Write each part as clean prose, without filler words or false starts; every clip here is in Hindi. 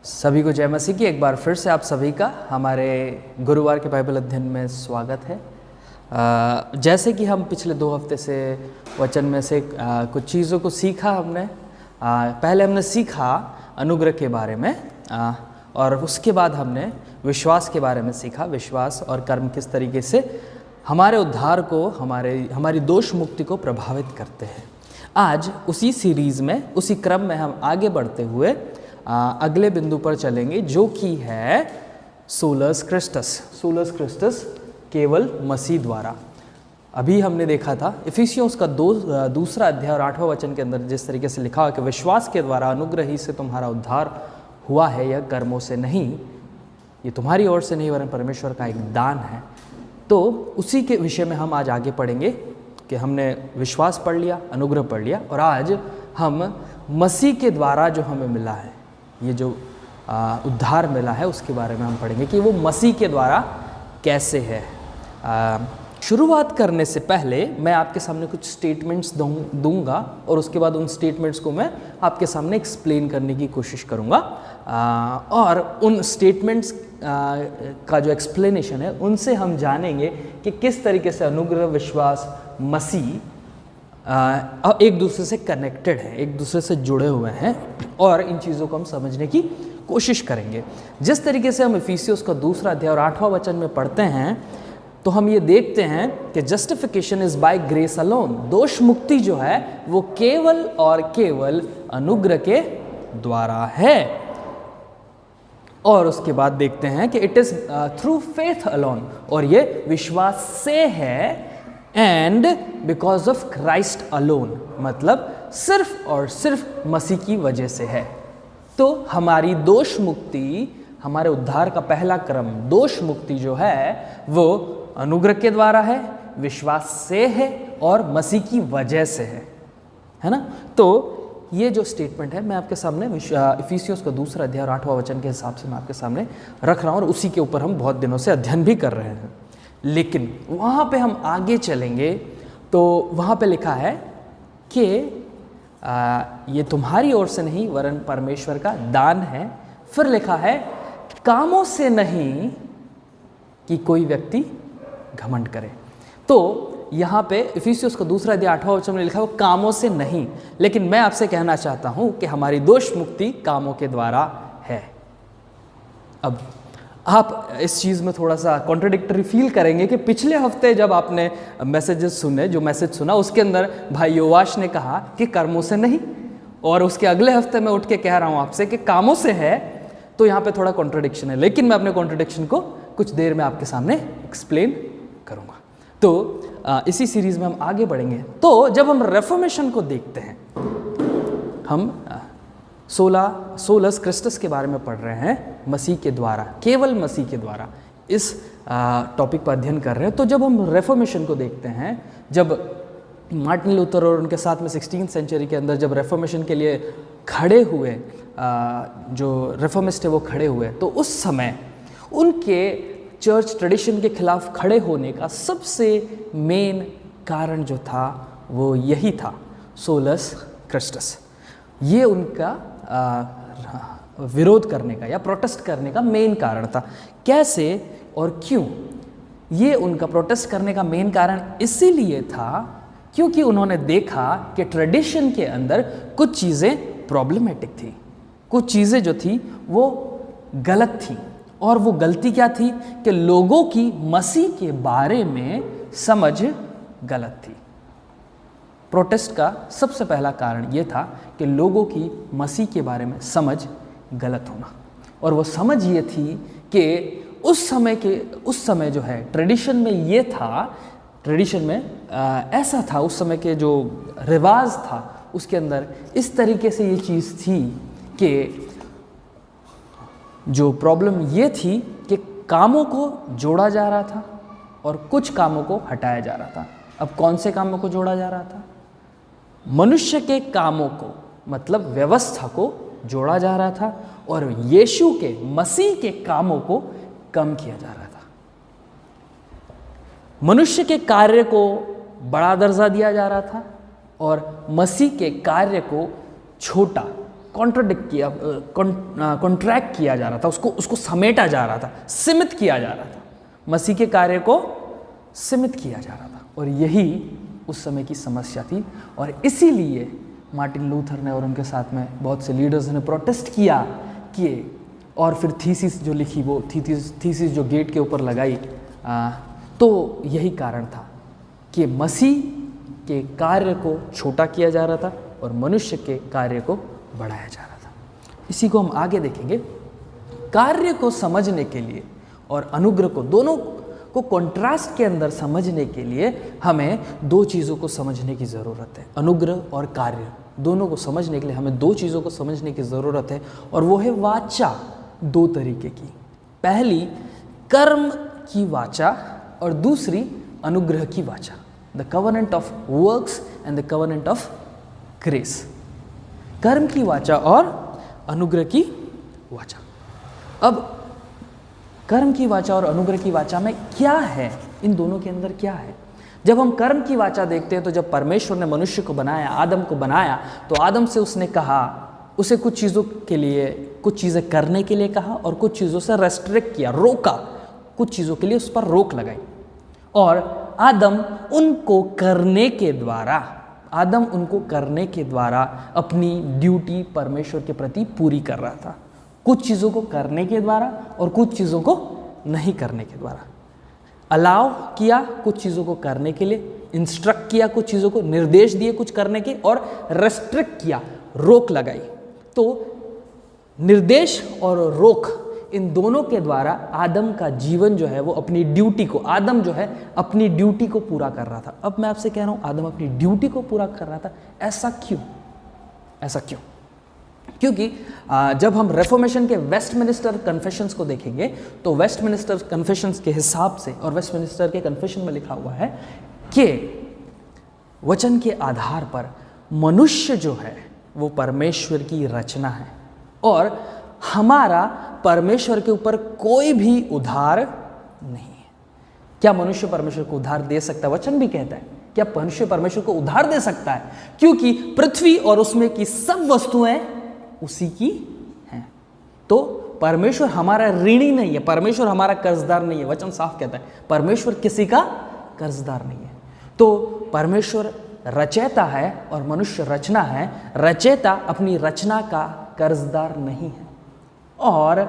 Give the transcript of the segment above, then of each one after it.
सभी को जय मसीह की। एक बार फिर से आप सभी का हमारे गुरुवार के बाइबल अध्ययन में स्वागत है। जैसे कि हम पिछले 2 हफ्ते से वचन में से कुछ चीज़ों को सीखा हमने। पहले हमने सीखा अनुग्रह के बारे में और उसके बाद हमने विश्वास के बारे में सीखा। विश्वास और कर्म किस तरीके से हमारे उद्धार को, हमारी दोष मुक्ति को प्रभावित करते हैं। आज उसी सीरीज़ में, उसी क्रम में हम आगे बढ़ते हुए अगले बिंदु पर चलेंगे, जो कि है सोलस क्रिस्टस। सोलस क्रिस्टस केवल मसीह द्वारा। अभी हमने देखा था इफिसियों का दूसरा अध्याय और 8वां वचन के अंदर जिस तरीके से लिखा है कि विश्वास के द्वारा अनुग्रह ही से तुम्हारा उद्धार हुआ है, यह कर्मों से नहीं, ये तुम्हारी ओर से नहीं वरन परमेश्वर का एक दान है। तो उसी के विषय में हम आज आगे पढ़ेंगे कि हमने विश्वास पढ़ लिया, अनुग्रह पढ़ लिया, और आज हम मसीह के द्वारा जो हमें मिला है, ये जो उद्धार मिला है, उसके बारे में हम पढ़ेंगे कि वो मसीह के द्वारा कैसे है। शुरुआत करने से पहले मैं आपके सामने कुछ स्टेटमेंट्स दूंगा और उसके बाद उन स्टेटमेंट्स को मैं आपके सामने एक्सप्लेन करने की कोशिश करूंगा, और उन स्टेटमेंट्स का जो एक्सप्लेनेशन है उनसे हम जानेंगे कि किस तरीके से अनुग्रह, विश्वास, मसीह एक दूसरे से कनेक्टेड है, एक दूसरे से जुड़े हुए हैं, और इन चीज़ों को हम समझने की कोशिश करेंगे। जिस तरीके से हम इफिसियों का दूसरा अध्याय और 8वां वचन में पढ़ते हैं तो हम ये देखते हैं कि justification is by grace alone. दोष मुक्ति जो है वो केवल और केवल अनुग्रह के द्वारा है। और उसके बाद देखते हैं कि it is through faith alone, और ये विश्वास से है, and because of Christ alone, मतलब सिर्फ और सिर्फ मसीह की वजह से है। तो हमारी दोष मुक्ति, हमारे उद्धार का पहला क्रम दोष मुक्ति जो है वो अनुग्रह के द्वारा है, विश्वास से है और मसीह की वजह से है ना। तो ये जो स्टेटमेंट है मैं आपके सामने इफिसियों का दूसरा अध्याय और 8वां वचन के हिसाब से मैं आपके सामने रख रहा हूँ, और उसी के ऊपर हम बहुत दिनों से अध्ययन भी कर रहे हैं। लेकिन वहाँ पे हम आगे चलेंगे तो वहाँ पे लिखा है कि ये तुम्हारी ओर से नहीं वरन परमेश्वर का दान है। फिर लिखा है कामों से नहीं कि कोई व्यक्ति घमंड करे। तो यहाँ पे इफिसियों का दूसरा अध्याय 8वां वचन में लिखा है वो कामों से नहीं, लेकिन मैं आपसे कहना चाहता हूँ कि हमारी दोष मुक्ति कामों के द्वारा है। अब आप इस चीज़ में थोड़ा सा कॉन्ट्रडिक्टरी फील करेंगे कि पिछले हफ्ते जब आपने मैसेजेस सुने, जो मैसेज सुना उसके अंदर भाई योवाश ने कहा कि कर्मों से नहीं, और उसके अगले हफ्ते मैं उठ के कह रहा हूँ आपसे कि कामों से है। तो यहाँ पे थोड़ा कॉन्ट्रडिक्शन है, लेकिन मैं अपने कॉन्ट्रडिक्शन को कुछ देर में आपके सामने एक्सप्लेन करूँगा। तो इसी सीरीज़ में हम आगे बढ़ेंगे। तो जब हम रेफॉर्मेशन को देखते हैं, हम सोलस क्रिस्टस के बारे में पढ़ रहे हैं, मसीह के द्वारा, केवल मसीह के द्वारा इस टॉपिक पर अध्ययन कर रहे हैं। तो जब हम रेफॉर्मेशन को देखते हैं, जब मार्टिन लूथर और उनके साथ में 16वीं सेंचुरी के अंदर जब रेफॉर्मेशन के लिए खड़े हुए, जो रेफॉर्मिस्ट है वो खड़े हुए, तो उस समय उनके चर्च ट्रेडिशन के खिलाफ खड़े होने का सबसे मेन कारण जो था वो यही था, सोलस क्रिस्टस। ये उनका विरोध करने का या प्रोटेस्ट करने का मेन कारण था। कैसे और क्यों? ये उनका प्रोटेस्ट करने का मेन कारण इसीलिए था क्योंकि उन्होंने देखा कि ट्रेडिशन के अंदर कुछ चीज़ें प्रॉब्लमेटिक थी, कुछ चीज़ें जो थी वो गलत थी। और वो गलती क्या थी कि लोगों की मसीह के बारे में समझ गलत थी। प्रोटेस्ट का सबसे पहला कारण ये था कि लोगों की मसीह के बारे में समझ गलत होना, और वो समझ ये थी कि उस समय जो है ट्रेडिशन में ये था, ट्रेडिशन में ऐसा था, उस समय के जो रिवाज था उसके अंदर इस तरीके से ये चीज़ थी कि जो प्रॉब्लम ये थी कि कामों को जोड़ा जा रहा था और कुछ कामों को हटाया जा रहा था। अब कौन से कामों को जोड़ा जा रहा था? मनुष्य के कामों को, मतलब व्यवस्था को जोड़ा जा रहा था, और यीशु के, मसीह के कामों को कम किया जा रहा था। मनुष्य के कार्य को बड़ा दर्जा दिया जा रहा था और मसीह के कार्य को छोटा कॉन्ट्राडिक्ट किया, कॉन्ट्रैक्ट किया जा रहा था, उसको समेटा जा रहा था, सीमित किया जा रहा था, मसीह के कार्य को सीमित किया जा रहा था। और यही उस समय की समस्या थी। और इसीलिए मार्टिन लूथर ने और उनके साथ में बहुत से लीडर्स ने प्रोटेस्ट किए और फिर थीसिस जो लिखी, वो थीसिस जो गेट के ऊपर लगाई। तो यही कारण था कि मसीह के कार्य को छोटा किया जा रहा था और मनुष्य के कार्य को बढ़ाया जा रहा था। इसी को हम आगे देखेंगे। कार्य को समझने के लिए और अनुग्रह को, दोनों को कॉन्ट्रास्ट के अंदर समझने के लिए हमें दो चीज़ों को समझने की ज़रूरत है। अनुग्रह और कार्य दोनों को समझने के लिए हमें दो चीज़ों को समझने की ज़रूरत है, और वो है वाचा दो तरीके की। पहली कर्म की वाचा और दूसरी अनुग्रह की वाचा। The covenant of works and the covenant of grace. कर्म की वाचा और अनुग्रह की वाचा। अब कर्म की वाचा और अनुग्रह की वाचा में क्या है, इन दोनों के अंदर क्या है? जब हम कर्म की वाचा देखते हैं तो जब परमेश्वर ने मनुष्य को बनाया, आदम को बनाया, तो आदम से उसने कहा, उसे कुछ चीज़ों के लिए, कुछ चीज़ें करने के लिए कहा और कुछ चीज़ों से रेस्ट्रिक्ट किया, रोका, कुछ चीज़ों के लिए उस पर रोक लगाई। और आदम उनको करने के द्वारा अपनी ड्यूटी परमेश्वर के प्रति पूरी कर रहा था। कुछ चीज़ों को करने के द्वारा और कुछ चीज़ों को नहीं करने के द्वारा। अलाउ किया कुछ चीज़ों को करने के लिए, इंस्ट्रक्ट किया कुछ चीज़ों को, निर्देश दिए कुछ करने के, और रेस्ट्रिक्ट किया, रोक लगाई। तो निर्देश और रोक, इन दोनों के द्वारा आदम का जीवन जो है वो अपनी ड्यूटी को, आदम जो है अपनी ड्यूटी को पूरा कर रहा था। अब मैं आपसे कह रहा हूँ, आदम अपनी ड्यूटी को पूरा कर रहा था, ऐसा क्यों? क्योंकि जब हम रेफॉर्मेशन के वेस्टमिनिस्टर कन्फेशंस को देखेंगे तो वेस्टमिनिस्टर कन्फेशंस के हिसाब से, और वेस्टमिनिस्टर के कन्फेशन में लिखा हुआ है कि वचन के आधार पर मनुष्य जो है वो परमेश्वर की रचना है, और हमारा परमेश्वर के ऊपर कोई भी उधार नहीं है। क्या मनुष्य परमेश्वर को उधार दे सकता है? वचन भी कहता है, क्या मनुष्य परमेश्वर को उधार दे सकता है? क्योंकि पृथ्वी और उसमें की सब वस्तुएं उसी की हैं। तो परमेश्वर हमारा ऋणी नहीं है, परमेश्वर हमारा कर्जदार नहीं है। वचन साफ कहता है परमेश्वर किसी का कर्जदार नहीं है। तो परमेश्वर रचयिता है और मनुष्य रचना है। रचयिता अपनी रचना का कर्जदार नहीं है, और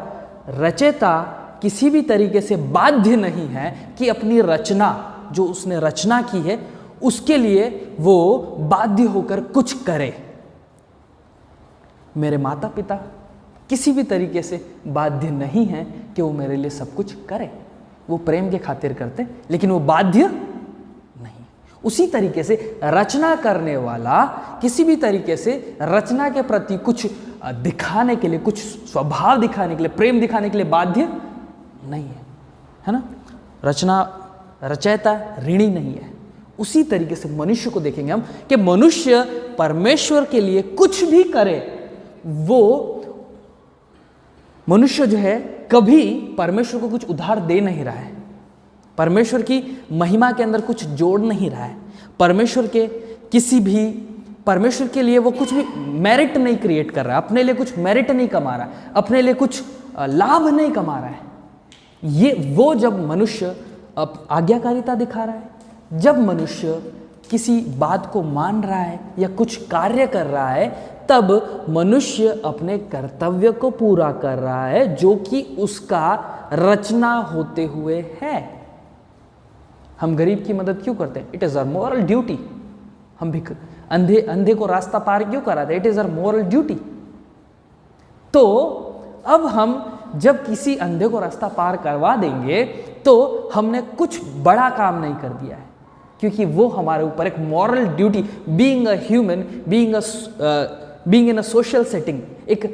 रचयिता किसी भी तरीके से बाध्य नहीं है कि अपनी रचना, जो उसने रचना की है, उसके लिए वो बाध्य होकर कुछ करे। मेरे माता पिता किसी भी तरीके से बाध्य नहीं है कि वो मेरे लिए सब कुछ करे। वो प्रेम के खातिर करते, लेकिन वो बाध्य नहीं। उसी तरीके से रचना करने वाला किसी भी तरीके से रचना के प्रति कुछ दिखाने के लिए, कुछ स्वभाव दिखाने के लिए, प्रेम दिखाने के लिए बाध्य नहीं है ना? रचयिता ऋणी नहीं है। उसी तरीके से मनुष्य को देखेंगे हम कि मनुष्य परमेश्वर के लिए कुछ भी करे, वो मनुष्य जो है कभी परमेश्वर को कुछ उधार दे नहीं रहा है, परमेश्वर की महिमा के अंदर कुछ जोड़ नहीं रहा है, परमेश्वर के लिए वो कुछ भी मेरिट नहीं क्रिएट कर रहा है, अपने लिए कुछ मेरिट नहीं कमा रहा है, अपने लिए कुछ लाभ नहीं कमा रहा है। ये वो जब मनुष्य अब आज्ञाकारिता दिखा रहा है, जब मनुष्य किसी बात को मान रहा है या कुछ कार्य कर रहा है, तब मनुष्य अपने कर्तव्य को पूरा कर रहा है जो कि उसका रचना होते हुए है। हम गरीब की मदद क्यों करते हैं? It is our moral duty. हम भी अंधे को रास्ता पार क्यों कराते हैं? It is our moral duty. तो अब हम जब किसी अंधे को रास्ता पार करवा देंगे तो हमने कुछ बड़ा काम नहीं कर दिया है, क्योंकि वो हमारे ऊपर एक moral duty, being a human, being in a social setting, एक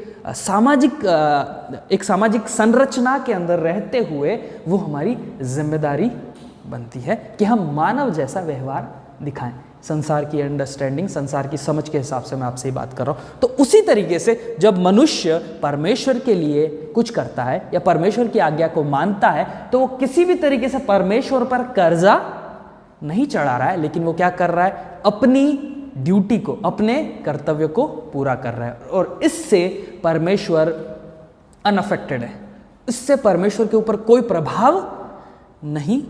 सामाजिक संरचना के अंदर रहते हुए वो हमारी जिम्मेदारी बनती है कि हम मानव जैसा व्यवहार दिखाएं। संसार की अंडरस्टैंडिंग, संसार की समझ के हिसाब से मैं आपसे ही बात कर रहा हूं। तो उसी तरीके से जब मनुष्य परमेश्वर के लिए कुछ करता है या परमेश्वर की आज्ञा को मानता है, तो वो किसी भी तरीके से परमेश्वर पर कर्जा नहीं चढ़ा रहा है, लेकिन वो क्या कर रहा है? अपनी ड्यूटी को, अपने कर्तव्य को पूरा कर रहा है और इससे परमेश्वर अनअफेक्टेड है, इससे परमेश्वर के ऊपर कोई प्रभाव नहीं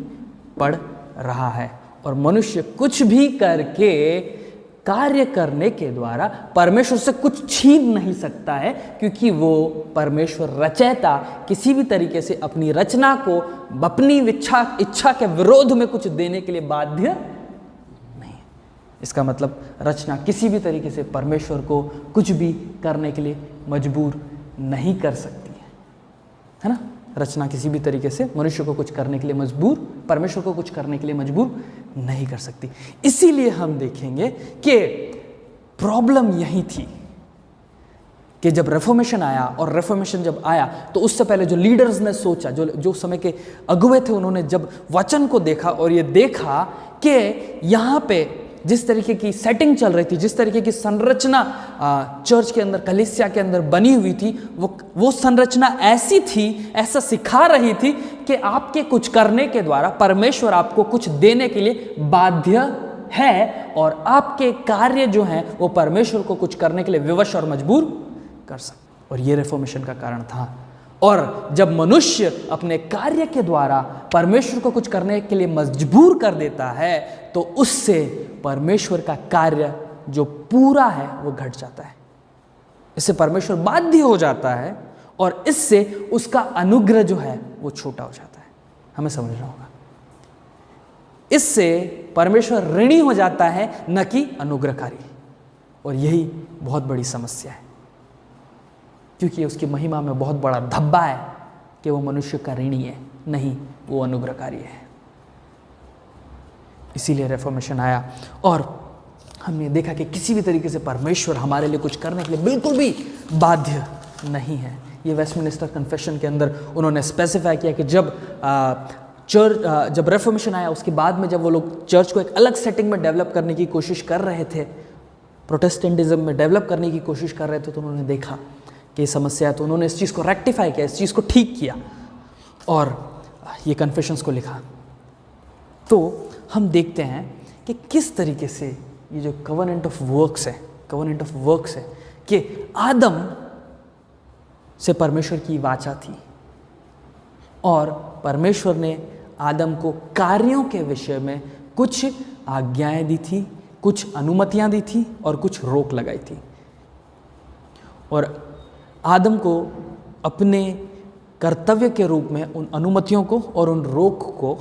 पड़ रहा है। और मनुष्य कुछ भी करके, कार्य करने के द्वारा परमेश्वर से कुछ छीन नहीं सकता है, क्योंकि वो परमेश्वर रचयिता किसी भी तरीके से अपनी रचना को अपनी इच्छा के विरोध में कुछ देने के लिए बाध्य नहीं है। इसका मतलब रचना किसी भी तरीके से परमेश्वर को कुछ भी करने के लिए मजबूर नहीं कर सकती है ना। रचना किसी भी तरीके से मनुष्य को कुछ करने के लिए परमेश्वर को कुछ करने के लिए मजबूर नहीं कर सकती। इसीलिए हम देखेंगे कि प्रॉब्लम यही थी कि जब रेफॉर्मेशन आया, और रेफॉर्मेशन जब आया तो उससे पहले जो लीडर्स ने सोचा, जो समय के अगुवे थे, उन्होंने जब वचन को देखा और ये देखा कि यहाँ पे जिस तरीके की सेटिंग चल रही थी, जिस तरीके की संरचना चर्च के अंदर, कलीसिया के अंदर बनी हुई थी, वो संरचना ऐसी थी, ऐसा सिखा रही थी कि आपके कुछ करने के द्वारा परमेश्वर आपको कुछ देने के लिए बाध्य है और आपके कार्य जो हैं वो परमेश्वर को कुछ करने के लिए विवश और मजबूर कर सकते। और ये रिफॉर्मेशन का कारण था। और जब मनुष्य अपने कार्य के द्वारा परमेश्वर को कुछ करने के लिए मजबूर कर देता है तो उससे परमेश्वर का कार्य जो पूरा है वो घट जाता है, इससे परमेश्वर बाध्य हो जाता है और इससे उसका अनुग्रह जो है वो छोटा हो जाता है। हमें समझना होगा, इससे परमेश्वर ऋणी हो जाता है, न कि अनुग्रहकारी। और यही बहुत बड़ी समस्या है, क्योंकि उसकी महिमा में बहुत बड़ा धब्बा है कि वो मनुष्य का ऋणी है, नहीं, वो अनुग्रहकारी है। इसीलिए रेफॉर्मेशन आया और हमने देखा कि किसी भी तरीके से परमेश्वर हमारे लिए कुछ करने के लिए बिल्कुल भी बाध्य नहीं है। ये वेस्टमिनिस्टर कन्फेशन के अंदर उन्होंने स्पेसिफाई किया कि जब रेफॉर्मेशन आया उसके बाद में जब वो लोग चर्च को एक अलग सेटिंग में डेवलप करने की कोशिश कर रहे थे, प्रोटेस्टेंटिज्म में डेवलप करने की कोशिश कर रहे थे, तो उन्होंने देखा कि समस्या है, तो उन्होंने इस चीज़ को रेक्टिफाई किया, इस चीज़ को ठीक किया और ये कन्फेशंस को लिखा। तो हम देखते हैं कि किस तरीके से ये जो कवनेंट ऑफ वर्क्स है कि आदम से परमेश्वर की वाचा थी और परमेश्वर ने आदम को कार्यों के विषय में कुछ आज्ञाएं दी थी, कुछ अनुमतियां दी थी और कुछ रोक लगाई थी। और आदम को अपने कर्तव्य के रूप में उन अनुमतियों को और उन रोक को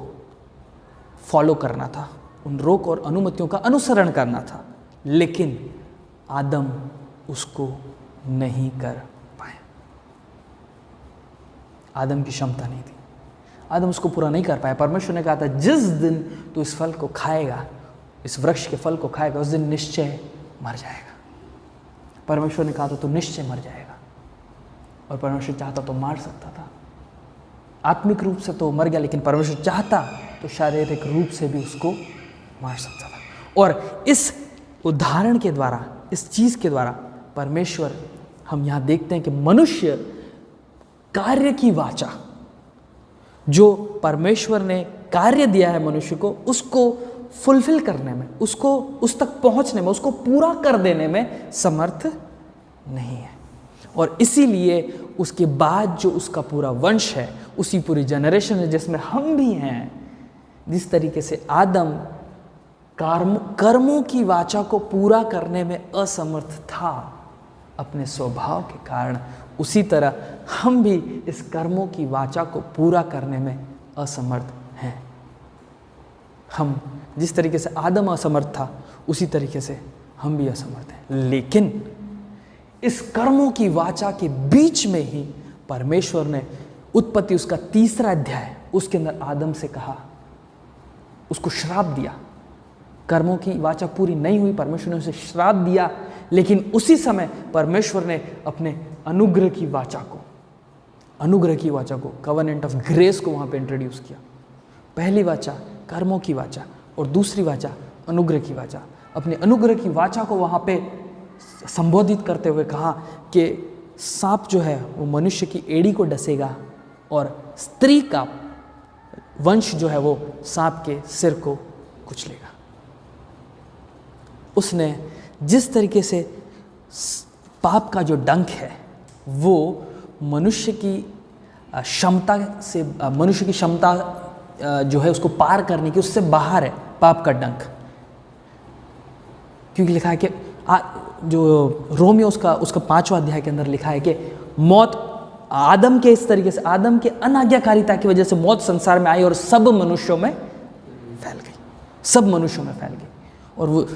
फॉलो करना था, उन रोक और अनुमतियों का अनुसरण करना था, लेकिन आदम उसको नहीं कर पाया। आदम की क्षमता नहीं थी, आदम उसको पूरा नहीं कर पाया। परमेश्वर ने कहा था जिस दिन तू इस फल को खाएगा, इस वृक्ष के फल को खाएगा, उस दिन निश्चय मर जाएगा। परमेश्वर ने कहा था तू निश्चय मर जाएगा, और परमेश्वर चाहता तो मार सकता था। आत्मिक रूप से तो मर गया, लेकिन परमेश्वर चाहता तो शारीरिक रूप से भी उसको मार सकता था। और इस उदाहरण के द्वारा, इस चीज़ के द्वारा परमेश्वर, हम यहाँ देखते हैं कि मनुष्य कार्य की वाचा, जो परमेश्वर ने कार्य दिया है मनुष्य को, उसको फुलफिल करने में, उसको उस तक पहुँचने में, उसको पूरा कर देने में समर्थ नहीं है। और इसीलिए उसके बाद जो उसका पूरा वंश है, उसी पूरी जनरेशन है जिसमें हम भी हैं, जिस तरीके से आदम कर्मों की वाचा को पूरा करने में असमर्थ था अपने स्वभाव के कारण, उसी तरह हम भी इस कर्मों की वाचा को पूरा करने में असमर्थ हैं। हम जिस तरीके से आदम असमर्थ था, उसी तरीके से हम भी असमर्थ हैं। लेकिन इस कर्मों की वाचा के बीच में ही परमेश्वर ने उत्पत्ति उसका 3 अध्याय, उसके अंदर आदम से कहा, उसको श्राप दिया। कर्मों की वाचा पूरी नहीं हुई, परमेश्वर ने उसे श्राप दिया, लेकिन उसी समय परमेश्वर ने अपने अनुग्रह की वाचा को, कवनेंट ऑफ ग्रेस को वहाँ पे इंट्रोड्यूस किया। पहली वाचा कर्मों की वाचा और दूसरी वाचा अनुग्रह की वाचा। अपने अनुग्रह की वाचा को वहाँ पे संबोधित करते हुए कहा कि सांप जो है वो मनुष्य की एड़ी को डसेगा और स्त्री का वंश जो है वो सांप के सिर को कुचलेगा। उसने जिस तरीके से पाप का जो डंक है वो मनुष्य की क्षमता जो है उसको पार करने की, उससे बाहर है पाप का डंक। क्योंकि लिखा है कि जो रोमियो उसका 5वां अध्याय के अंदर लिखा है कि मौत आदम के इस तरीके से, आदम के अनाज्ञाकारिता की वजह से मौत संसार में आई और सब मनुष्यों में फैल गई, सब मनुष्यों में फैल गई। और वो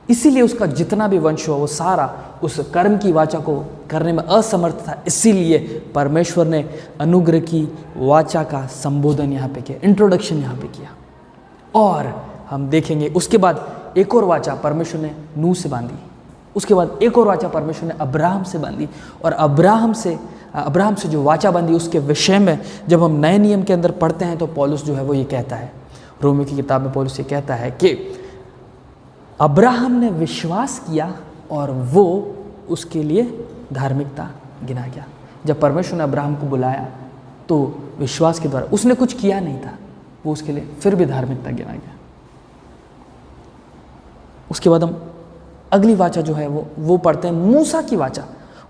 इसीलिए उसका जितना भी वंश हुआ वो सारा उस कर्म की वाचा को करने में असमर्थ था। इसीलिए परमेश्वर ने अनुग्रह की वाचा का संबोधन यहाँ पे किया, इंट्रोडक्शन यहाँ पे किया। और हम देखेंगे उसके बाद एक और वाचा परमेश्वर ने नूह से बांधी, उसके बाद एक और वाचा परमेश्वर ने अब्राहम से बांधी। और अब्राहम से जो वाचा बांधी उसके विषय में जब हम नए नियम के अंदर पढ़ते हैं तो पौलुस जो है वो ये कहता है, रोमियो की किताब में पौलुस ये कहता है कि अब्राहम ने विश्वास किया और वो उसके लिए धार्मिकता गिना गया। जब परमेश्वर ने अब्राहम को बुलाया तो विश्वास के द्वारा, उसने कुछ किया नहीं था, वो उसके लिए फिर भी धार्मिकता गिना गया। उसके बाद हम अगली वाचा जो है वो पढ़ते हैं, मूसा की वाचा।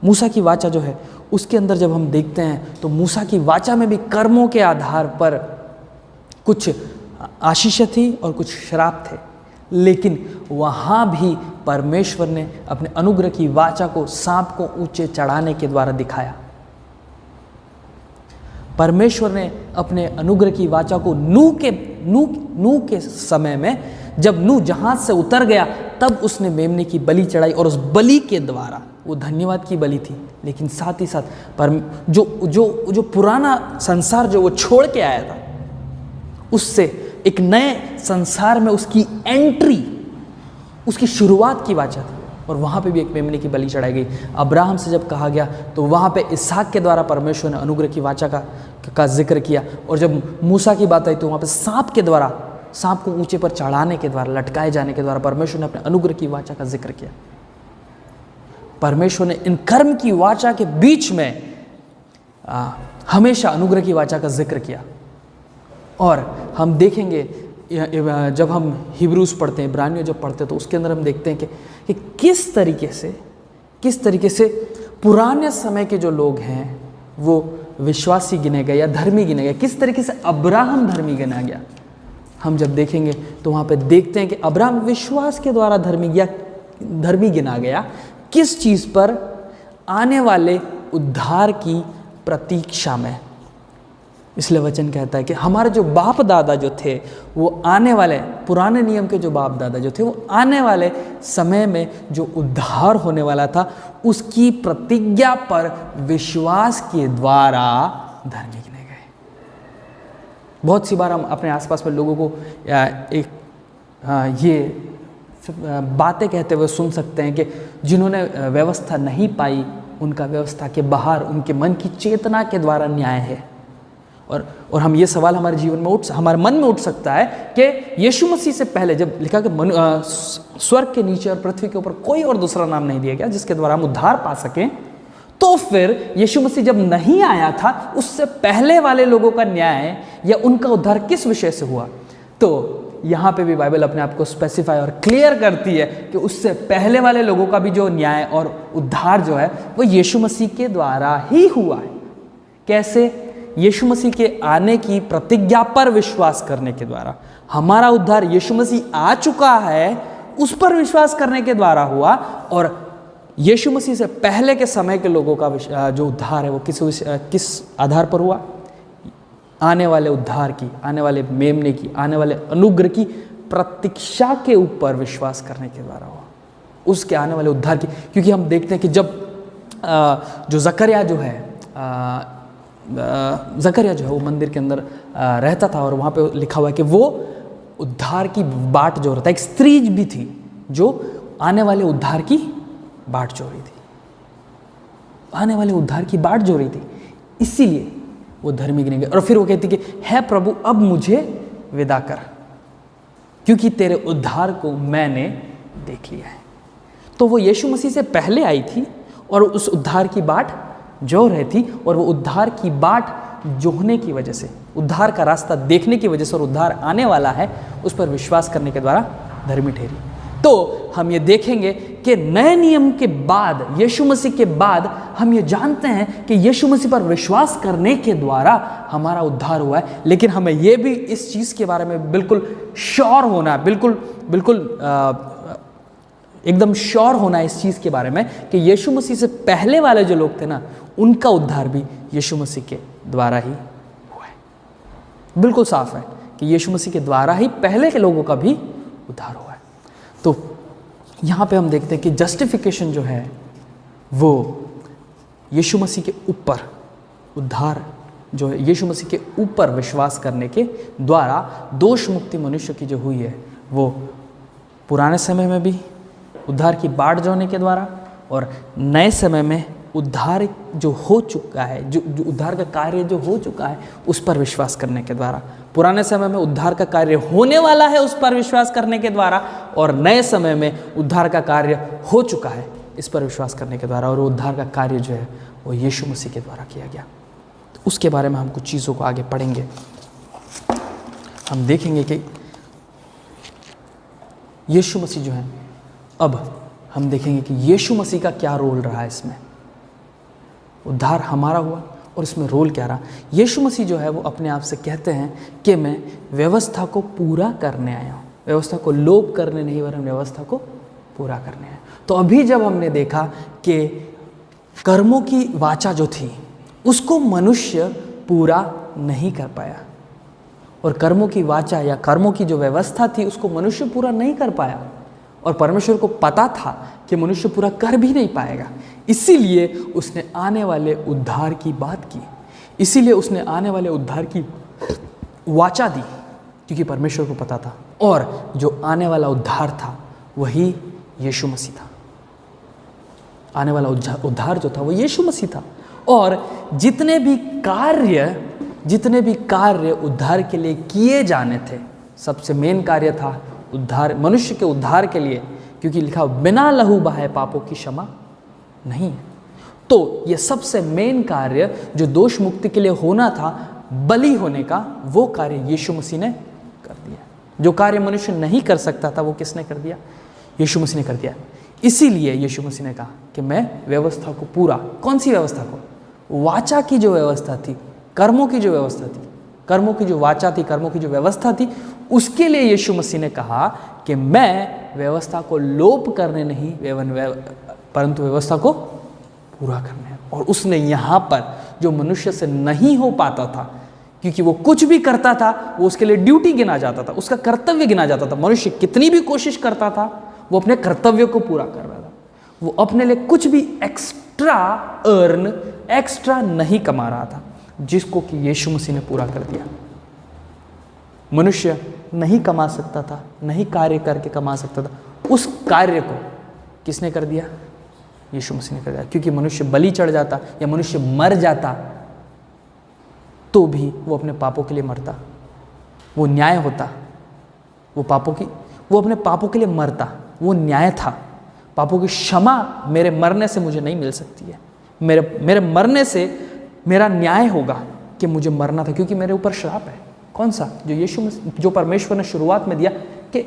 मूसा की वाचा जो है उसके अंदर जब हम देखते हैं तो मूसा की वाचा में भी कर्मों के आधार पर कुछ आशीष थी और कुछ श्राप थे, लेकिन वहाँ भी परमेश्वर ने अपने अनुग्रह की वाचा को सांप को ऊंचे चढ़ाने के द्वारा दिखाया। परमेश्वर ने अपने अनुग्रह की वाचा को नूह के समय में, जब नूह जहाज से उतर गया तब उसने मेमने की बलि चढ़ाई और उस बलि के द्वारा, वो धन्यवाद की बलि थी, लेकिन साथ ही साथ जो पुराना संसार जो वो छोड़ के आया था उससे एक नए संसार में उसकी एंट्री, उसकी शुरुआत की वाचा थी। और वहाँ पे भी एक मेमने की बलि चढ़ाई गई। अब्राहम से जब कहा गया तो वहाँ पे इसहाक के द्वारा परमेश्वर ने अनुग्रह की वाचा का जिक्र किया। और जब मूसा की बात आई तो वहाँ पे सांप के द्वारा, सांप को ऊंचे पर चढ़ाने के द्वारा, लटकाए जाने के द्वारा परमेश्वर ने अपने अनुग्रह की वाचा का जिक्र किया। परमेश्वर ने इन कर्म की वाचा के बीच में हमेशा अनुग्रह की वाचा का जिक्र किया। और हम देखेंगे जब हम हिब्रूज पढ़ते हैं, इब्रानियों जब पढ़ते हैं तो उसके अंदर हम देखते हैं कि किस तरीके से पुराने समय के जो लोग हैं वो विश्वासी गिने गए या धर्मी गिने गए, किस तरीके से अब्राहम धर्मी गिना गया। हम जब देखेंगे तो वहाँ पे देखते हैं कि अब्राहम विश्वास के द्वारा धर्मी गिना गया। किस चीज़ पर? आने वाले उद्धार की प्रतीक्षा में। इसलिए वचन कहता है कि हमारे जो बाप दादा जो थे वो आने वाले, पुराने नियम के जो बाप दादा जो थे वो आने वाले समय में जो उद्धार होने वाला था उसकी प्रतिज्ञा पर विश्वास के द्वारा धर्मी गिने गए। बहुत सी बार हम अपने आसपास में लोगों को ये बातें कहते हुए सुन सकते हैं कि जिन्होंने व्यवस्था नहीं पाई उनका व्यवस्था के बाहर उनके मन की चेतना के द्वारा न्याय है। और हम ये सवाल हमारे जीवन में हमारे मन में उठ सकता है कि यीशु मसीह से पहले जब लिखा कि स्वर्ग के नीचे और पृथ्वी के ऊपर कोई और दूसरा नाम नहीं दिया गया जिसके द्वारा हम उद्धार पा सकें, तो फिर यीशु मसीह जब नहीं आया था उससे पहले वाले लोगों का न्याय या उनका उद्धार किस विषय से हुआ? तो यहाँ पे भी बाइबल अपने आप को स्पेसिफाई और क्लियर करती है कि उससे पहले वाले लोगों का भी जो न्याय और उद्धार जो है वो यीशु मसीह के द्वारा ही हुआ है। कैसे? यीशु मसीह के आने की प्रतिज्ञा पर विश्वास करने के द्वारा। हमारा उद्धार यीशु मसीह आ चुका है उस पर विश्वास करने के द्वारा हुआ। और यीशु मसीह से पहले के समय के लोगों का जो उद्धार है वो किस आधार पर हुआ? आने वाले उद्धार की, आने वाले मेमने की, आने वाले अनुग्रह की प्रतीक्षा के ऊपर विश्वास करने के द्वारा हुआ, उसके आने वाले उद्धार की। क्योंकि हम देखते हैं कि जब जो जकरिया जो है वो मंदिर के अंदर रहता था और वहाँ पे लिखा हुआ है कि वो उद्धार की बाट जोड़ रहा था। एक स्त्री भी थी जो आने वाले उद्धार की बाट जोड़ रही थी, आने वाले उद्धार की बाट जोड़ रही थी, इसीलिए वो धर्मी गिने गए। और फिर वो कहती कि हे प्रभु अब मुझे विदा कर, क्योंकि तेरे उद्धार को मैंने देख लिया है। तो वो यीशु मसीह से पहले आई थी और उस उद्धार की बाट जो रही थी, और वो उद्धार की बाट जोहने की वजह से, उद्धार का रास्ता देखने की वजह से और उद्धार आने वाला है उस पर विश्वास करने के द्वारा धर्मी ठहरी। तो हम ये देखेंगे कि नए नियम के बाद, यीशु मसीह के बाद, हम ये जानते हैं कि यीशु मसीह पर विश्वास करने के द्वारा हमारा उद्धार हुआ है। लेकिन हमें ये भी इस चीज़ के बारे में बिल्कुल श्योर होना है, एकदम श्योर होना है इस चीज़ के बारे में कि यीशु मसीह से पहले वाले जो लोग थे ना, उनका उद्धार भी यीशु मसीह के द्वारा ही हुआ है। बिल्कुल साफ है कि यीशु मसीह के द्वारा ही पहले के लोगों का भी उद्धार हुआ है। तो यहाँ पे हम देखते हैं कि जस्टिफिकेशन जो है वो यीशु मसीह के ऊपर, उद्धार जो है यीशु मसीह के ऊपर विश्वास करने के द्वारा दोष मुक्ति मनुष्य की जो हुई है, वो पुराने समय में भी उद्धार की बाट जोड़ने के द्वारा और नए समय में उद्धार जो हो चुका है, जो उद्धार का कार्य जो हो चुका है, उस पर विश्वास करने के द्वारा। पुराने समय में उद्धार का कार्य होने वाला है, उस पर विश्वास करने के द्वारा, और नए समय में उद्धार का कार्य हो चुका है, इस पर विश्वास करने के द्वारा। और उद्धार का कार्य जो है वो यीशु मसीह के द्वारा किया गया। तो उसके बारे में हम कुछ चीज़ों को आगे पढ़ेंगे। हम देखेंगे कि यीशु मसीह जो है, अब हम देखेंगे कि यीशु मसीह का क्या रोल रहा है इसमें। उद्धार हमारा हुआ और इसमें रोल क्या रहा। यीशु मसीह जो है वो अपने आप से कहते हैं कि मैं व्यवस्था को पूरा करने आया हूँ, व्यवस्था को लोप करने नहीं वरन व्यवस्था को पूरा करने आया। तो अभी जब हमने देखा कि कर्मों की वाचा जो थी उसको मनुष्य पूरा नहीं कर पाया, और कर्मों की वाचा या कर्मों की जो व्यवस्था थी उसको मनुष्य पूरा नहीं कर पाया, और परमेश्वर को पता था कि मनुष्य पूरा कर भी नहीं पाएगा, इसीलिए उसने आने वाले उद्धार की बात की, इसीलिए उसने आने वाले उद्धार की वाचा दी, क्योंकि परमेश्वर को पता था। और जो आने वाला उद्धार था वही यीशु मसीह था। आने वाला उद्धार जो था वो यीशु मसीह था। और जितने भी कार्य उद्धार के लिए किए जाने थे, सबसे मेन कार्य था उद्धार, मनुष्य के उद्धार के लिए, क्योंकि लिखा बिना लहू बहाए पापों की क्षमा नहीं है। तो ये सबसे मेन कार्य जो दोष मुक्ति के लिए होना था, बलि होने का, वो कार्य यीशु मसीह ने कर दिया। जो कार्य मनुष्य नहीं कर सकता था वो किसने कर दिया? यीशु मसीह ने कर दिया। इसीलिए यीशु मसीह ने कहा कि मैं व्यवस्था को पूरा, कौन सी व्यवस्था को? वाचा की जो व्यवस्था थी, कर्मों की जो व्यवस्था थी, कर्मों की जो वाचा थी, कर्मों की जो व्यवस्था थी, उसके लिए यीशु मसीह ने कहा कि मैं व्यवस्था को लोप करने नहीं परंतु व्यवस्था को पूरा करने है। और उसने यहाँ पर जो मनुष्य से नहीं हो पाता था, क्योंकि वो कुछ भी करता था वो उसके लिए ड्यूटी गिना जाता था, उसका कर्तव्य गिना जाता था। मनुष्य कितनी भी कोशिश करता था वो अपने कर्तव्य को पूरा कर रहा था, वो अपने लिए कुछ भी एक्स्ट्रा नहीं कमा रहा था, जिसको कि यीशु मसीह ने पूरा कर दिया। मनुष्य नहीं कमा सकता था, नहीं कार्य करके कमा सकता था, उस कार्य को किसने कर दिया? यीशु मसीह ने कर दिया। क्योंकि मनुष्य बलि चढ़ जाता या मनुष्य मर जाता तो भी वो अपने पापों के लिए मरता, वो न्याय होता, वो अपने पापों के लिए मरता, वो न्याय था। पापों की क्षमा मेरे मरने से मुझे नहीं मिल सकती है, मेरे मरने से मेरा न्याय होगा कि मुझे मरना था, क्योंकि मेरे ऊपर श्राप है। कौन सा? जो परमेश्वर ने शुरुआत में दिया कि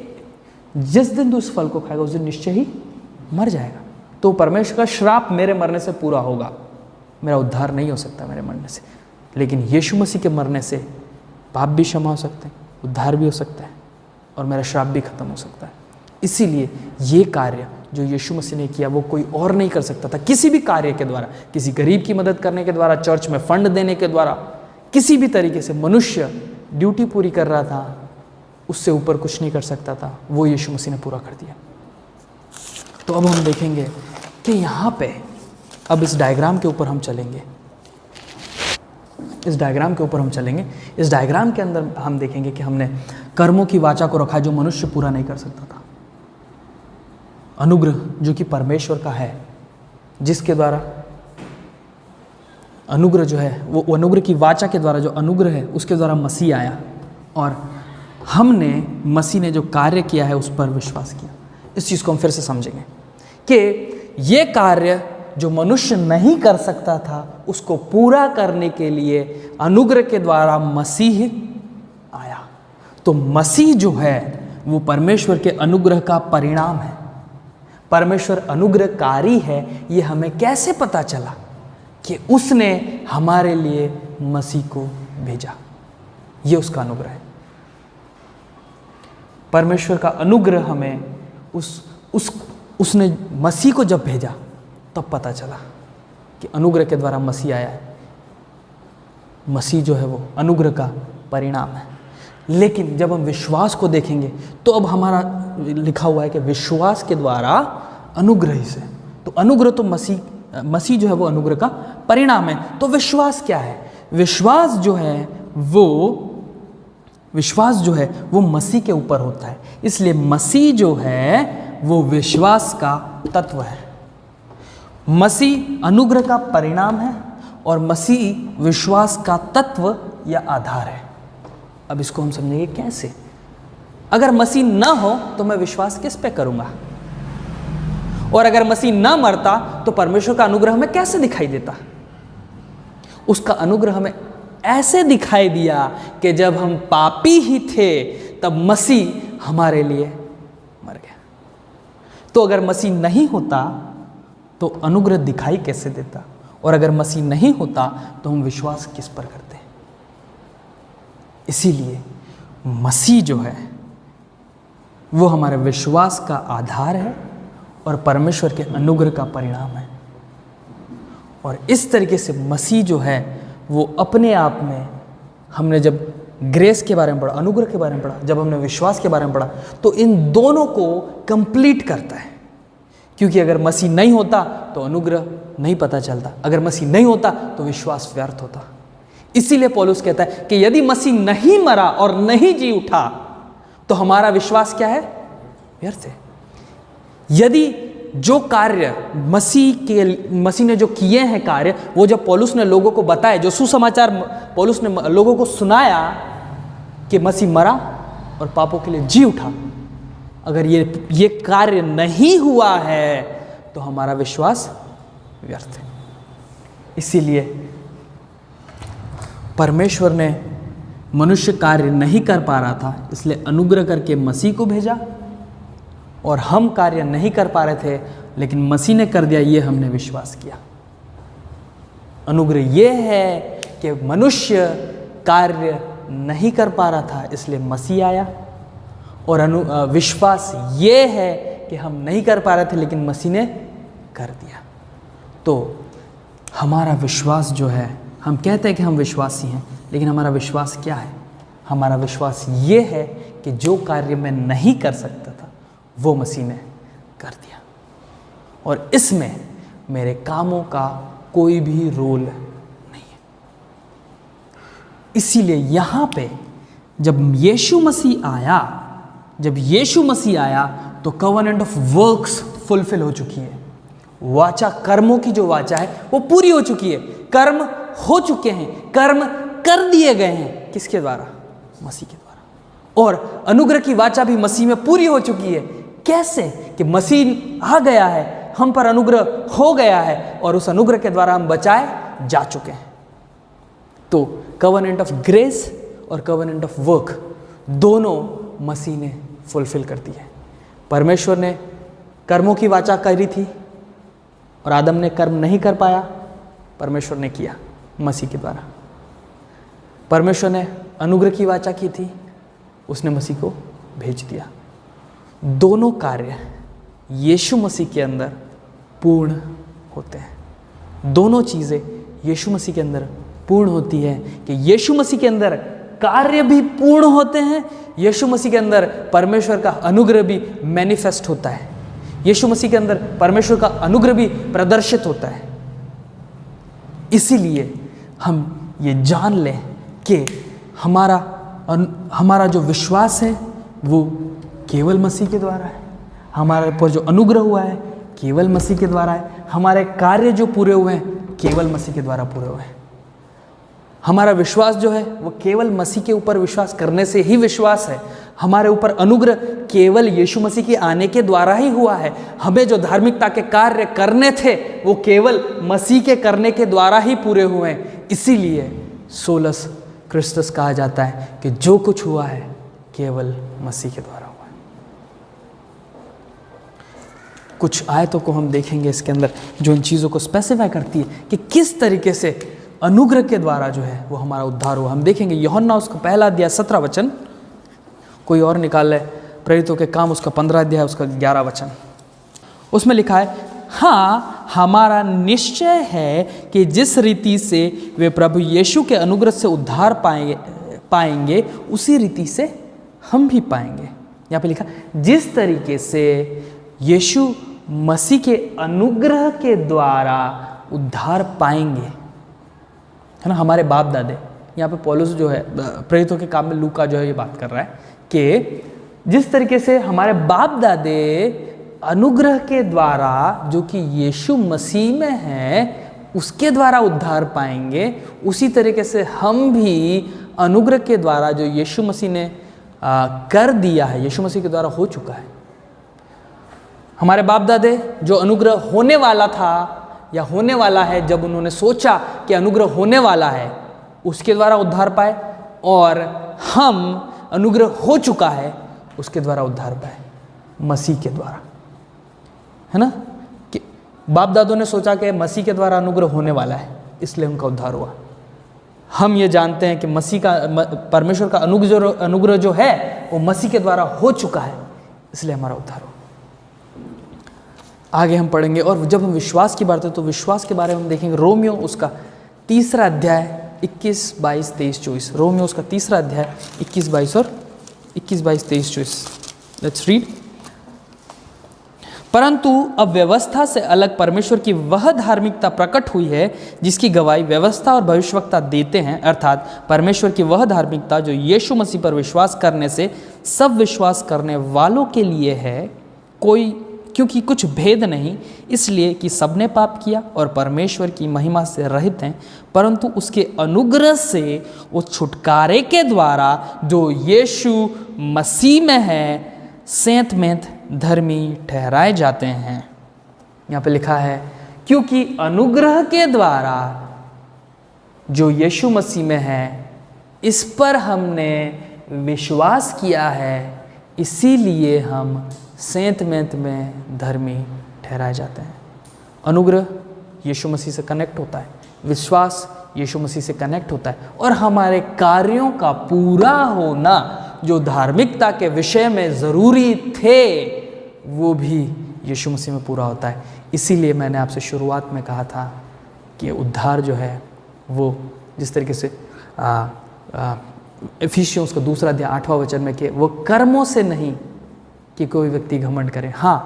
जिस दिन तू उस फल को खाएगा उस दिन निश्चय ही मर जाएगा। तो परमेश्वर का श्राप मेरे मरने से पूरा होगा, मेरा उद्धार नहीं हो सकता मेरे मरने से। लेकिन यीशु मसीह के मरने से पाप भी क्षमा हो सकते हैं, उद्धार भी हो सकता है, और मेरा श्राप भी खत्म हो सकता है। इसीलिए ये कार्य जो यीशु मसीह ने किया वो कोई और नहीं कर सकता था। किसी भी कार्य के द्वारा, किसी गरीब की मदद करने के द्वारा, चर्च में फंड देने के द्वारा, किसी भी तरीके से मनुष्य ड्यूटी पूरी कर रहा था, उससे ऊपर कुछ नहीं कर सकता था, वो यीशु मसीह ने पूरा कर दिया। तो अब हम देखेंगे कि यहाँ पे, अब इस डायग्राम के ऊपर हम चलेंगे, इस डायग्राम के अंदर हम देखेंगे कि हमने कर्मों की वाचा को रखा जो मनुष्य पूरा नहीं कर सकता था। अनुग्रह जो कि परमेश्वर का है, जिसके द्वारा अनुग्रह जो है वो अनुग्रह की वाचा के द्वारा जो अनुग्रह है उसके द्वारा मसीह आया, और हमने मसीह ने जो कार्य किया है उस पर विश्वास किया। इस चीज़ को हम फिर से समझेंगे कि ये कार्य जो मनुष्य नहीं कर सकता था उसको पूरा करने के लिए अनुग्रह के द्वारा मसीह आया। तो मसीह जो है वो परमेश्वर के अनुग्रह का परिणाम है। परमेश्वर अनुग्रहकारी है, ये हमें कैसे पता चला? कि उसने हमारे लिए मसीह को भेजा, ये उसका अनुग्रह है। परमेश्वर का अनुग्रह हमें उसने मसीह को जब भेजा तब पता चला कि अनुग्रह के द्वारा मसीह आया है। मसीह जो है वो अनुग्रह का परिणाम है। लेकिन जब हम विश्वास को देखेंगे तो अब हमारा लिखा हुआ है कि विश्वास के द्वारा अनुग्रह से, तो अनुग्रह तो मसीह जो है वो अनुग्रह का परिणाम है। तो विश्वास क्या है? विश्वास जो है वो मसीह के ऊपर होता है। इसलिए मसीह जो है वो विश्वास का तत्व है। मसीह अनुग्रह का परिणाम है और मसीह विश्वास का तत्व या आधार है। अब इसको हम समझेंगे कैसे। अगर मसीह ना हो तो मैं विश्वास किस पे करूंगा? और अगर मसीह ना मरता तो परमेश्वर का अनुग्रह हमें कैसे दिखाई देता? उसका अनुग्रह हमें ऐसे दिखाई दिया कि जब हम पापी ही थे तब मसीह हमारे लिए मर गया। तो अगर मसीह नहीं होता तो अनुग्रह दिखाई कैसे देता? और अगर मसीह नहीं होता तो हम विश्वास किस पर करते? इसीलिए मसीह जो है वो हमारे विश्वास का आधार है और परमेश्वर के अनुग्रह का परिणाम है। और इस तरीके से मसीह जो है वो अपने आप में, हमने जब ग्रेस के बारे में पढ़ा, अनुग्रह के बारे में पढ़ा, जब हमने विश्वास के बारे में पढ़ा, तो इन दोनों को कंप्लीट करता है। क्योंकि अगर मसीह नहीं होता तो अनुग्रह नहीं पता चलता, अगर मसीह नहीं होता तो विश्वास व्यर्थ होता। इसीलिए पौलुस कहता है कि यदि मसीह नहीं मरा और नहीं जी उठा तो हमारा विश्वास क्या है? व्यर्थ है। यदि जो कार्य मसीह ने जो किए हैं कार्य, वो जब पौलुस ने लोगों को बताया, जो सुसमाचार पौलुस ने लोगों को सुनाया कि मसीह मरा और पापों के लिए जी उठा, अगर ये कार्य नहीं हुआ है तो हमारा विश्वास व्यर्थ है। इसीलिए परमेश्वर ने मनुष्य कार्य नहीं कर पा रहा था, इसलिए अनुग्रह करके मसीह को भेजा, और हम कार्य नहीं कर पा रहे थे लेकिन मसीह ने कर दिया, ये हमने विश्वास किया। अनुग्रह ये है कि मनुष्य कार्य नहीं कर पा रहा था इसलिए मसीह आया, और विश्वास ये है कि हम नहीं कर पा रहे थे लेकिन मसीह ने कर दिया। तो हमारा विश्वास जो है, हम कहते हैं कि हम विश्वासी हैं, लेकिन हमारा विश्वास क्या है? हमारा विश्वास ये है कि जो कार्य मैं नहीं कर सकता था वो मसीह ने कर दिया, और इसमें मेरे कामों का कोई भी रोल नहीं है। इसीलिए यहाँ पे जब यीशु मसीह आया तो कवनेंट ऑफ वर्क्स फुलफिल हो चुकी है। वाचा, कर्मों की जो वाचा है वो पूरी हो चुकी है। कर्म हो चुके हैं, कर्म कर दिए गए हैं। किसके द्वारा? मसीह के द्वारा। और अनुग्रह की वाचा भी मसीह में पूरी हो चुकी है। कैसे? कि मसीह आ गया है, हम पर अनुग्रह हो गया है, और उस अनुग्रह के द्वारा हम बचाए जा चुके हैं। तो कवनेंट ऑफ ग्रेस और कवनेंट ऑफ वर्क दोनों मसीह ने फुलफिल कर दी है। परमेश्वर ने कर्मों की वाचा करी थी और आदम ने कर्म नहीं कर पाया, परमेश्वर ने किया मसीह के द्वारा। परमेश्वर ने अनुग्रह की वाचा की थी, उसने मसीह को भेज दिया। दोनों कार्य यीशु मसीह के अंदर पूर्ण होते हैं। दोनों चीज़ें यीशु मसीह के अंदर पूर्ण होती है कि यीशु मसीह के अंदर कार्य भी पूर्ण होते हैं, यीशु मसीह के अंदर परमेश्वर का अनुग्रह भी मैनिफेस्ट होता है, यीशु मसीह के अंदर परमेश्वर का अनुग्रह भी प्रदर्शित होता है। इसीलिए हम ये जान लें कि हमारा जो विश्वास है वो केवल मसीह के द्वारा है, हमारे पर जो अनुग्रह हुआ है केवल मसीह के द्वारा है, हमारे कार्य जो पूरे हुए हैं केवल मसीह के द्वारा पूरे हुए हैं। हमारा विश्वास जो है वो केवल मसीह के ऊपर विश्वास करने से ही विश्वास है। हमारे ऊपर अनुग्रह केवल यीशु मसीह के आने के द्वारा ही हुआ है। हमें जो धार्मिकता के कार्य करने थे वो केवल मसीह के करने के द्वारा ही पूरे हुए हैं। इसीलिए सोलस क्रिस्टस कहा जाता है कि जो कुछ हुआ है केवल मसीह के द्वारा हुआ है। कुछ आयतों को हम देखेंगे इसके अंदर जो इन चीज़ों को स्पेसिफाई करती है कि किस तरीके से अनुग्रह के द्वारा जो है वो हमारा उद्धार हुआ। हम देखेंगे यूहन्ना उसका पहला अध्याय 17 वचन, कोई और निकाल ले, प्रेरितों के काम उसका 15 अध्याय उसका 11 वचन। उसमें लिखा है, हाँ हमारा निश्चय है कि जिस रीति से वे प्रभु यीशु के अनुग्रह से उद्धार पाएंगे उसी रीति से हम भी पाएंगे। यहाँ पे लिखा जिस तरीके से यीशु मसीह के अनुग्रह के द्वारा उद्धार पाएंगे, है ना। हमारे बाप दादे, यहाँ पे पौलुस जो है प्रेरितों के काम में लूका जो है ये बात कर रहा है कि जिस तरीके से हमारे बाप दादे अनुग्रह के द्वारा जो कि यीशु मसीह में है उसके द्वारा उद्धार पाएंगे, उसी तरीके से हम भी अनुग्रह के द्वारा जो यीशु मसीह ने कर दिया है, यीशु मसीह के द्वारा हो चुका है। हमारे बाप दादे जो अनुग्रह होने वाला था या होने वाला है, जब उन्होंने सोचा कि अनुग्रह होने वाला है उसके द्वारा उद्धार पाए, और हम अनुग्रह हो चुका है उसके द्वारा उद्धार पाए, मसीह के द्वारा, है ना। कि बाप दादों ने सोचा कि मसीह के द्वारा अनुग्रह होने वाला है इसलिए उनका उद्धार हुआ। हम ये जानते हैं कि मसीह का परमेश्वर का अनुग्रह जो है वो मसीह के द्वारा हो चुका है, इसलिए हमारा उद्धार हुआ। आगे हम पढ़ेंगे, और जब हम विश्वास की बात है तो विश्वास के बारे में हम देखेंगे रोमियो उसका 3 अध्याय 21, 22, 23, 24। रोमियो उसका 3 अध्याय 21, 22 और 21, 22, 23, 24। Let's read. परंतु अब व्यवस्था से अलग परमेश्वर की वह धार्मिकता प्रकट हुई है जिसकी गवाही व्यवस्था और भविष्यवक्ता देते हैं, अर्थात परमेश्वर की वह धार्मिकता जो यीशु मसीह पर विश्वास करने से सब विश्वास करने वालों के लिए है, क्योंकि कुछ भेद नहीं, इसलिए कि सबने पाप किया और परमेश्वर की महिमा से रहित हैं, परंतु उसके अनुग्रह से वो छुटकारे के द्वारा जो यीशु मसीह में है सेंत धर्मी ठहराए जाते हैं। यहाँ पे लिखा है क्योंकि अनुग्रह के द्वारा जो यीशु मसीह में है इस पर हमने विश्वास किया है, इसीलिए हम सेंत में धर्मी ठहराए जाते हैं। अनुग्रह यीशु मसीह से कनेक्ट होता है, विश्वास यीशु मसीह से कनेक्ट होता है, और हमारे कार्यों का पूरा होना जो धार्मिकता के विषय में ज़रूरी थे वो भी यीशु मसीह में पूरा होता है। इसीलिए मैंने आपसे शुरुआत में कहा था कि उद्धार जो है वो जिस तरीके से इफिसियों उसका 2 अध्याय 8वां वचन में कि वो कर्मों से नहीं कि कोई व्यक्ति घमंड करे। हाँ,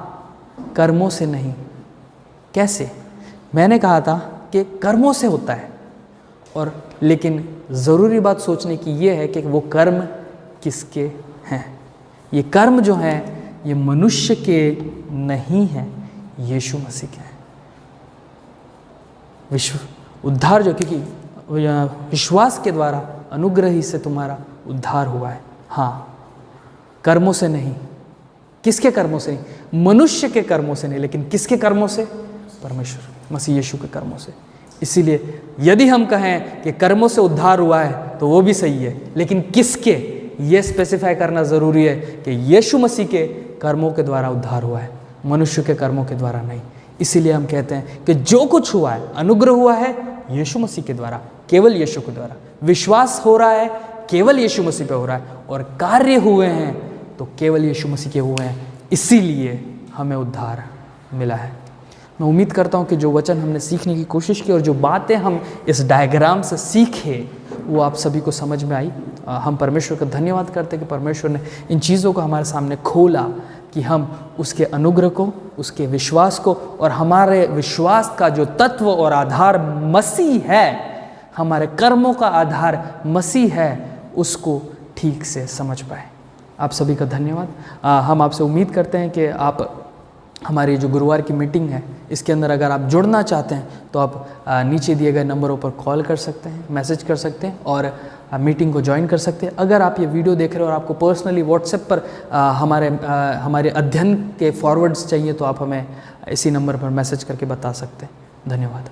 कर्मों से नहीं। कैसे? मैंने कहा था कि कर्मों से होता है, और लेकिन ज़रूरी बात सोचने की ये है कि वो कर्म किसके हैं। ये कर्म जो हैं ये मनुष्य के नहीं हैं, यीशु मसीह के हैं। उद्धार जो, क्योंकि विश्वास के द्वारा अनुग्रह ही से तुम्हारा उद्धार हुआ है। हाँ, कर्मों से नहीं। किसके कर्मों से नहीं? मनुष्य के कर्मों से नहीं, लेकिन किसके कर्मों से? परमेश्वर मसीह यीशु के कर्मों से। इसीलिए यदि हम कहें कि कर्मों से उद्धार हुआ है तो वो भी सही है, लेकिन किसके, ये स्पेसिफाई करना ज़रूरी है कि यीशु मसीह के कर्मों के द्वारा उद्धार हुआ है, मनुष्य के कर्मों के द्वारा नहीं। इसीलिए हम कहते हैं कि जो कुछ हुआ है, अनुग्रह हुआ है यीशु मसीह के द्वारा, केवल यीशु के द्वारा। विश्वास हो रहा है केवल यीशु मसीह पे हो रहा है, और कार्य हुए हैं तो केवल यीशु मसीह के हुए हैं। इसीलिए हमें उद्धार मिला है। मैं उम्मीद करता हूँ कि जो वचन हमने सीखने की कोशिश की और जो बातें हम इस डायग्राम से सीखे वो आप सभी को समझ में आई। हम परमेश्वर का धन्यवाद करते हैं कि परमेश्वर ने इन चीज़ों को हमारे सामने खोला कि हम उसके अनुग्रह को, उसके विश्वास को, और हमारे विश्वास का जो तत्व और आधार मसीह है, हमारे कर्मों का आधार मसीह है, उसको ठीक से समझ पाए। आप सभी का धन्यवाद। हम आपसे उम्मीद करते हैं कि आप हमारी जो गुरुवार की मीटिंग है इसके अंदर अगर आप जुड़ना चाहते हैं तो आप नीचे दिए गए नंबरों पर कॉल कर सकते हैं, मैसेज कर सकते हैं और मीटिंग को ज्वाइन कर सकते हैं। अगर आप ये वीडियो देख रहे हो और आपको पर्सनली व्हाट्सएप पर हमारे अध्ययन के फॉरवर्ड्स चाहिए तो आप हमें इसी नंबर पर मैसेज करके बता सकते हैं। धन्यवाद।